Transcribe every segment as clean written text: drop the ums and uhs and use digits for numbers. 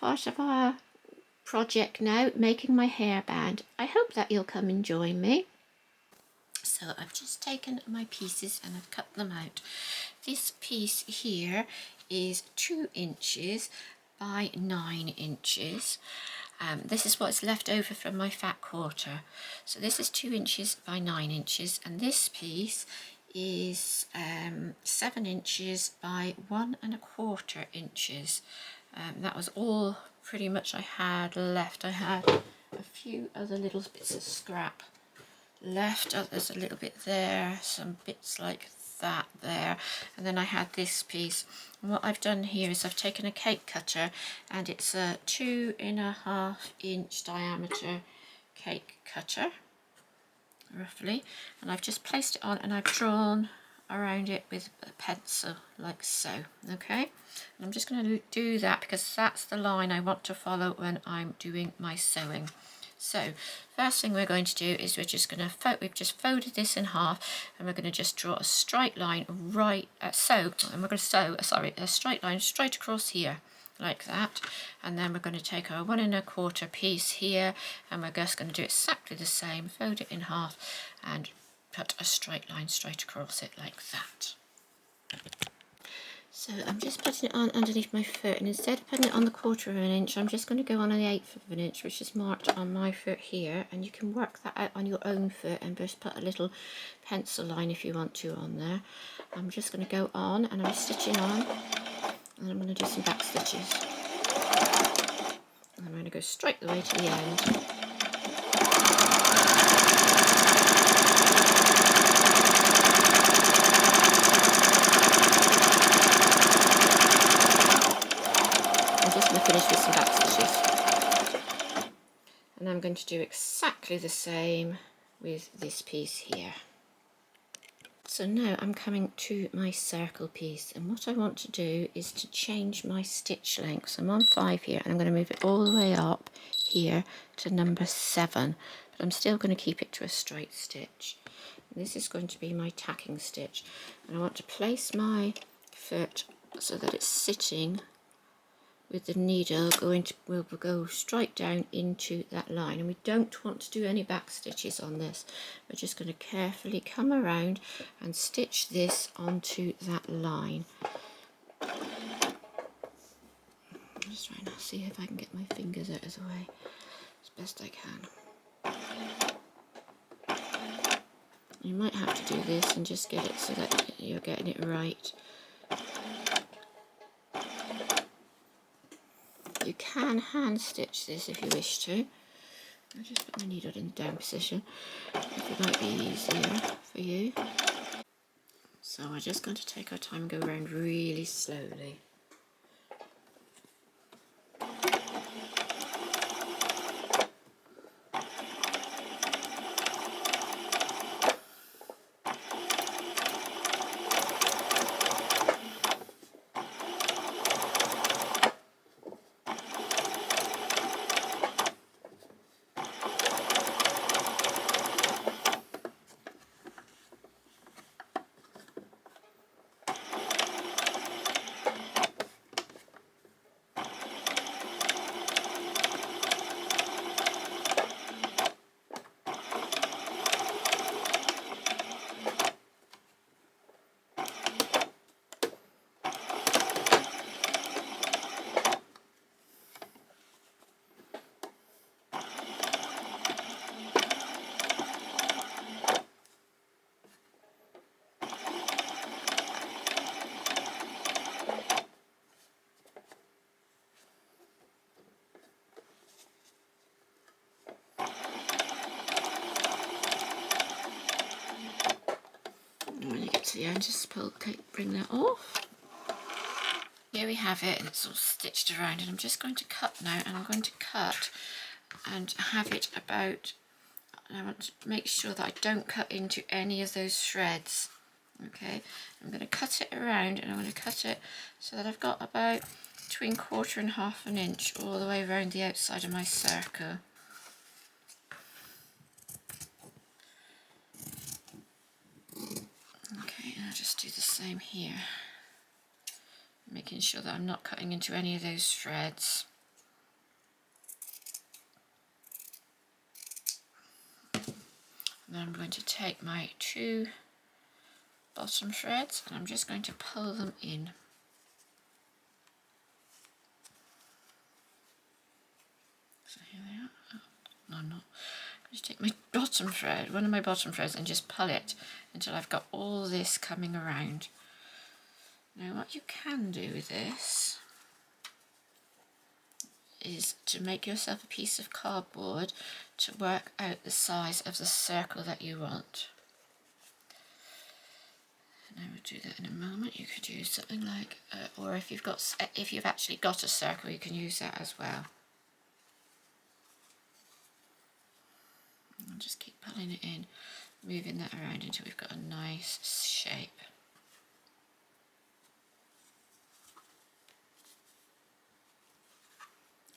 part of our project now, making my hairband. I hope that you'll come and join me. So I've just taken my pieces and I've cut them out. This piece here is 2 inches by 9 inches. This is what's left over from my fat quarter. So this is 2 inches by 9 inches, and this piece is 7 inches by 1¼ inches. That was all pretty much I had left. I had a few other little bits of scrap left. There's a little bit there, some bits like that there, and then I had this piece. And what I've done here is I've taken a cake cutter, and it's a 2½ inch diameter cake cutter roughly, and I've just placed it on and I've drawn around it with a pencil like so. Okay, and I'm just going to do that because that's the line I want to follow when I'm doing my sewing. So first thing we're going to do is we're just going to we've just folded this in half, and we're going to just draw a straight line and we're going to sew a straight line straight across here like that, and then we're going to take our 1¼ piece here, and we're just going to do exactly the same, fold it in half and put a straight line straight across it like that. So I'm just putting it on underneath my foot, and instead of putting it on the 1/4 inch, I'm just going to go on an 1/8 inch, which is marked on my foot here, and you can work that out on your own foot and just put a little pencil line if you want to on there. I'm just going to go on, and I'm stitching on, and I'm going to do some back stitches. And I'm going to go straight the way to the end. Finish with some back stitches, and I'm going to do exactly the same with this piece here. So now I'm coming to my circle piece, and what I want to do is to change my stitch length. So I'm on 5 here, and I'm going to move it all the way up here to number 7, but I'm still going to keep it to a straight stitch. And this is going to be my tacking stitch, and I want to place my foot so that it's sitting with the needle will go straight down into that line, and we don't want to do any back stitches on this. We're just going to carefully come around and stitch this onto that line. I'm just trying to see if I can get my fingers out of the way as best I can. You might have to do this and just get it so that you're getting it right. You can hand stitch this if you wish to. I'll just put my needle in the down position if it might be easier for you. So we're just going to take our time and go around really slowly. When you get to the end, just bring that off. Here we have it, and it's all stitched around, and I'm just going to cut now, and I'm going to cut and have it about, and I want to make sure that I don't cut into any of those threads. Okay, I'm going to cut it around, and I'm going to cut it so that I've got about between 1/4 and ½ inch all the way around the outside of my circle. Okay, and I'll just do the same here, making sure that I'm not cutting into any of those threads. And then I'm going to take my 2 bottom threads and I'm just going to pull them in. So here they are. Oh, no, I'm not. I'm going to take my bottom thread, one of my bottom threads, and just pull it until I've got all this coming around. Now what you can do with this is to make yourself a piece of cardboard to work out the size of the circle that you want. And I will do that in a moment. You could use something like, or if you've actually got a circle, you can use that as well. I'll just keep pulling it in, moving that around until we've got a nice shape.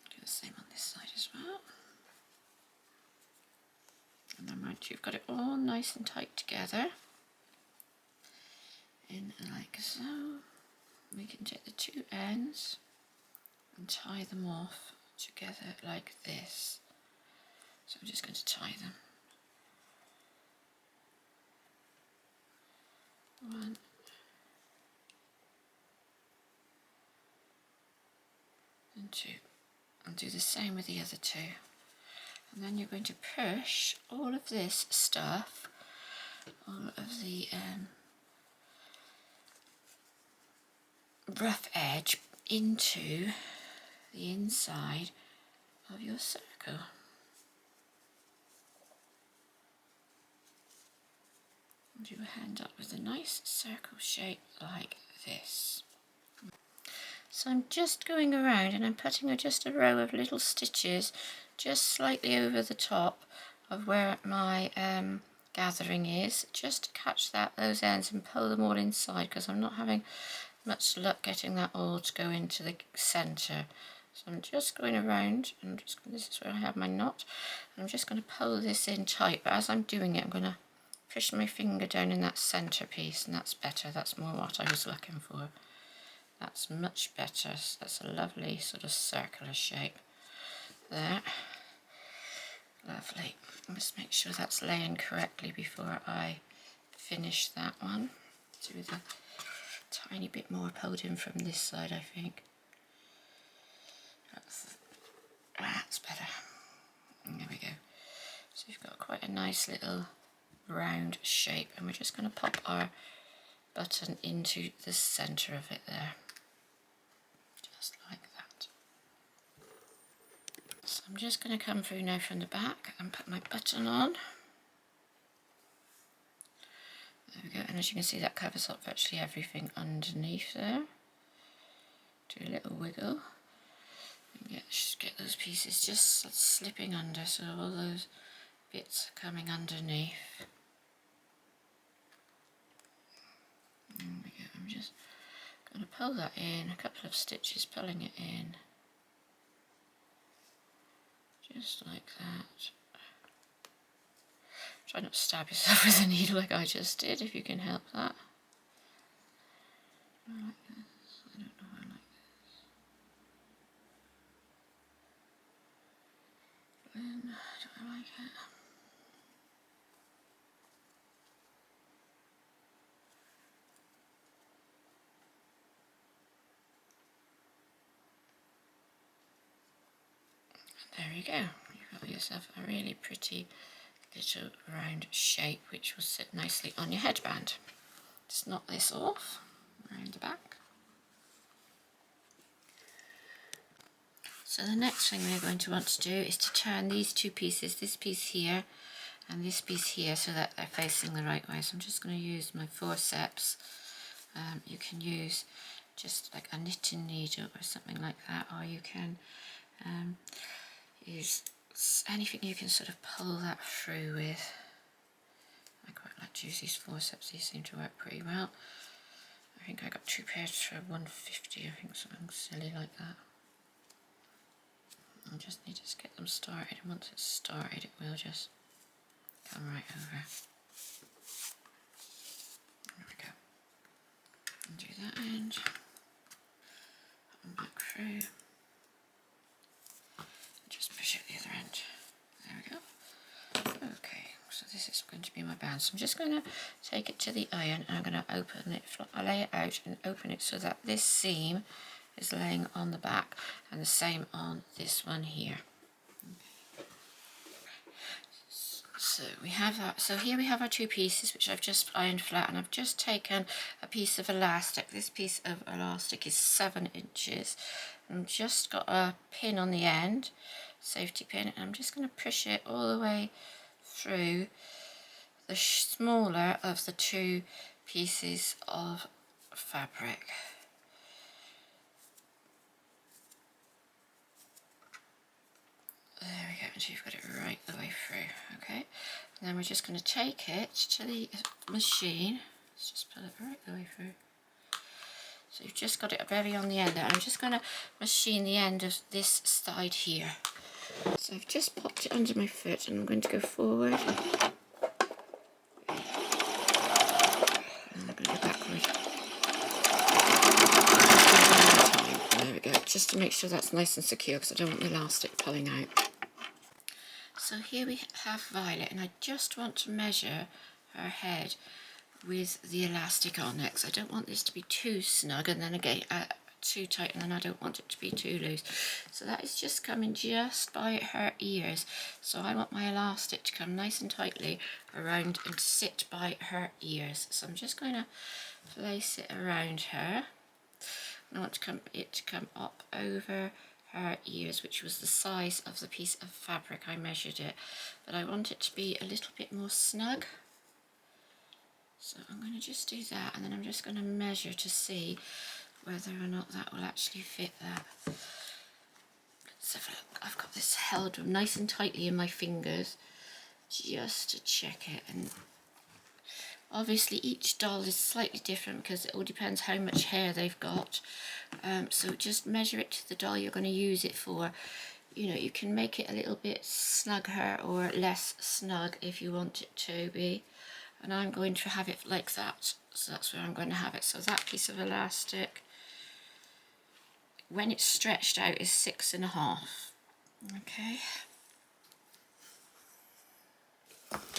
Do the same on this side as well. And then once you've got it all nice and tight together, in like so, we can take the 2 ends and tie them off together like this. So I'm just going to tie them. 1 and 2, and do the same with the other 2. And then you're going to push all of this stuff, all of the rough edge into the inside of your circle. And you will end up with a nice circle shape like this. So I'm just going around and I'm putting just a row of little stitches just slightly over the top of where my gathering is, just to catch those ends and pull them all inside, because I'm not having much luck getting that all to go into the centre. So I'm just going around, and this is where I have my knot, and I'm just going to pull this in tight, but as I'm doing it I'm going to push my finger down in that centre piece, and that's better. That's more what I was looking for. That's much better. That's a lovely sort of circular shape there. Lovely. Just make sure that's laying correctly before I finish that one. Do the tiny bit more pulled in from this side, I think. That's better. And there we go. So you've got quite a nice little round shape, and we're just going to pop our button into the centre of it there. Just like that. So I'm just going to come through now from the back and put my button on. There we go, and as you can see that covers up virtually everything underneath there. Do a little wiggle and get those pieces just slipping under, so all those bits are coming underneath. There we go. I'm just going to pull that in, a couple of stitches pulling it in, just like that. Try not to stab yourself with a needle like I just did, if you can help that. I like this. I don't know, I like this. Then, do I like it? There you go. You've got yourself a really pretty little round shape which will sit nicely on your headband. Just knock this off around the back. So the next thing we're going to want to do is to turn these 2 pieces, this piece here and this piece here, so that they're facing the right way. So I'm just going to use my forceps. You can use just like a knitting needle or something like that, or you can use anything you can sort of pull that through with. I quite like to use these forceps, these seem to work pretty well. I think I got 2 pairs for 150, I think, something silly like that. I just need to get them started, and once it's started it will just come right over. There we go. And do that end, and back through. Just push out the other end. There we go. Okay, so this is going to hairband. So I'm just going to take it to the iron and I'm going to open it, lay it out and open it so that this seam is laying on the back and the same on this one here. So we have that. So here we have our two pieces which I've just ironed flat, and I've just taken a piece of elastic. This piece of elastic is 7 inches. I've just got a pin on the end, safety pin, and I'm just going to push it all the way through the smaller of the two pieces of fabric. There we go, so you've got it right the way through, okay? And then we're just going to take it to the machine. Let's just pull it right the way through. So you've just got it very on the end there. I'm just going to machine the end of this side here. So I've just popped it under my foot and I'm going to go forward. And I'm going to go backward. There we go, just to make sure that's nice and secure because I don't want the elastic pulling out. So here we have Violet, and I just want to measure her head with the elastic on it, because I don't want this to be too snug and then again too tight, and then I don't want it to be too loose. So that is just coming just by her ears. So I want my elastic to come nice and tightly around and sit by her ears. So I'm just going to place it around her. I want it to come up over her ears, which was the size of the piece of fabric. I measured it, but I want it to be a little bit more snug. So I'm going to just do that, and then I'm just going to measure to see whether or not that will actually fit that. Let's have a look. I've got this held nice and tightly in my fingers just to check it, and obviously each doll is slightly different because it all depends how much hair they've got. So just measure it to the doll you're going to use it for. You know, you can make it a little bit snugger or less snug if you want it to be. And I'm going to have it like that. So that's where I'm going to have it. So that piece of elastic, when it's stretched out, is 6.5. Okay.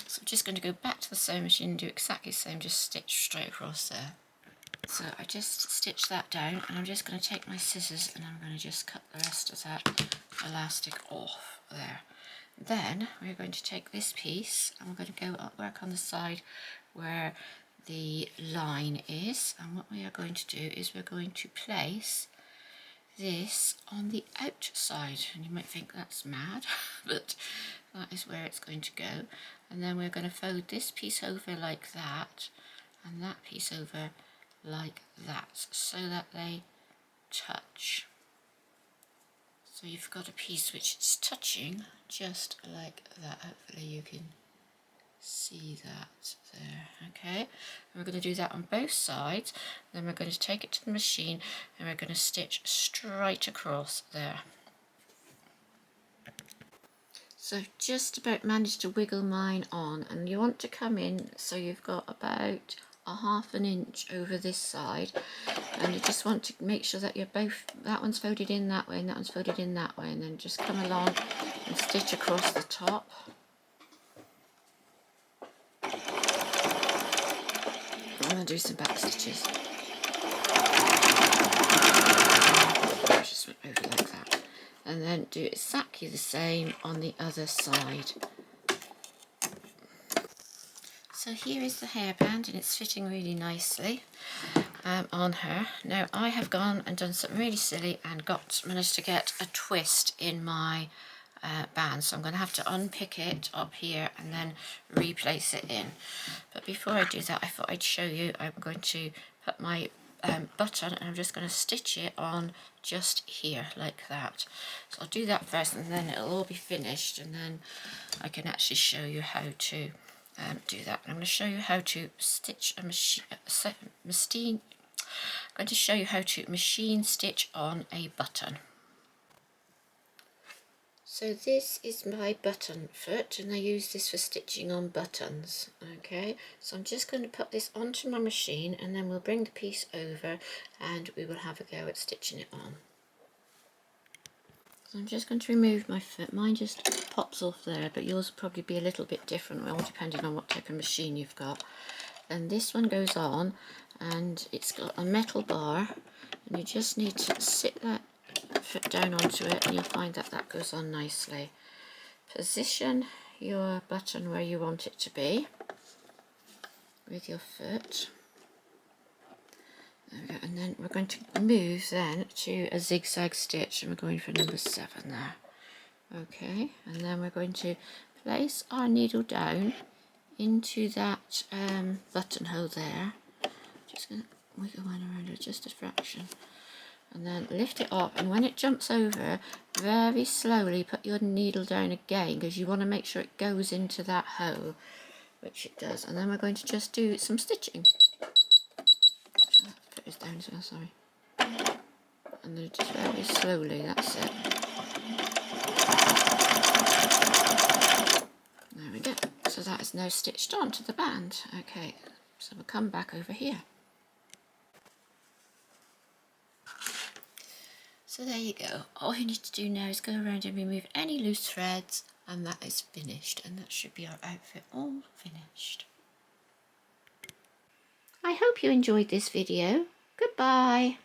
So I'm just going to go back to the sewing machine and do exactly the same, just stitch straight across there. So I just stitched that down, and I'm just going to take my scissors and I'm going to just cut the rest of that elastic off there. Then we're going to take this piece and we're going to go up, work on the side where the line is, and what we are going to do is we're going to place this on the outside, and you might think that's mad, but that is where it's going to go. And then we're going to fold this piece over like that, and that piece over like that, so that they touch. So you've got a piece which is touching just like that. Hopefully you can see that there, okay? And we're going to do that on both sides. Then we're going to take it to the machine and we're going to stitch straight across there. So I've just about managed to wiggle mine on, and you want to come in so you've got about a 1/2 inch over this side, and you just want to make sure that you're both, that one's folded in that way and that one's folded in that way, and then just come along and stitch across the top. I'm going to do some back stitches. Just over like that, and then do exactly the same on the other side. So here is the hairband, and it's fitting really nicely on her. Now I have gone and done something really silly and managed to get a twist in my band, so I'm going to have to unpick it up here and then replace it in. But before I do that, I thought I'd show you. I'm going to put my button, and I'm just going to stitch it on just here like that. So I'll do that first, and then it'll all be finished, and then I can actually show you how to do that. I'm going to show you how to stitch a machine. I'm going to show you how to machine stitch on a button. So this is my button foot, and I use this for stitching on buttons. Okay, so I'm just going to put this onto my machine, and then we'll bring the piece over and we will have a go at stitching it on. So I'm just going to remove my foot. Mine just pops off there, but yours will probably be a little bit different, all depending on what type of machine you've got. Then this one goes on, and it's got a metal bar, and you just need to sit that foot down onto it, and you'll find that that goes on nicely. Position your button where you want it to be with your foot. There we go. And then we're going to move then to a zigzag stitch, and we're going for number 7 there. Okay, and then we're going to place our needle down into that buttonhole there. Just going to wiggle one around it just a fraction, and then lift it up, and when it jumps over, very slowly put your needle down again, because you want to make sure it goes into that hole, which it does. And then we're going to just do some stitching. Put this down as well, sorry. And then just very slowly, that's it. There we go. So that is now stitched onto the band. Okay, so we'll come back over here. So there you go. All you need to do now is go around and remove any loose threads, and that is finished. And that should be our outfit all finished. I hope you enjoyed this video. Goodbye.